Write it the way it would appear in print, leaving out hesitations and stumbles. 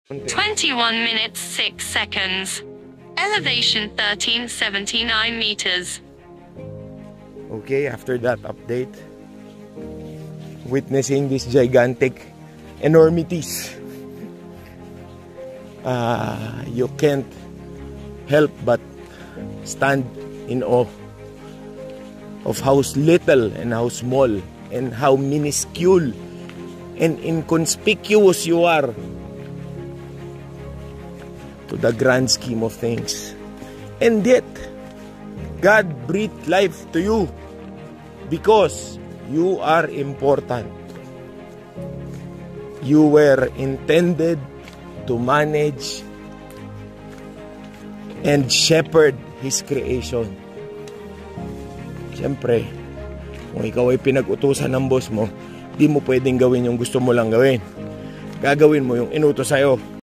21 minutes 6 seconds. Elevation 1379 meters. Okay, after that update, witnessing these gigantic enormities, you can't help but stand in awe of how little and how small and how minuscule and inconspicuous you are to the grand scheme of things. And yet, God breathed life to you because you are important. You were intended to manage and shepherd His creation. Siyempre, kung ikaw ay pinag-utusan ng boss mo, di mo pwedeng gawin yung gusto mo lang gawin. Gagawin mo yung inutos sa'yo.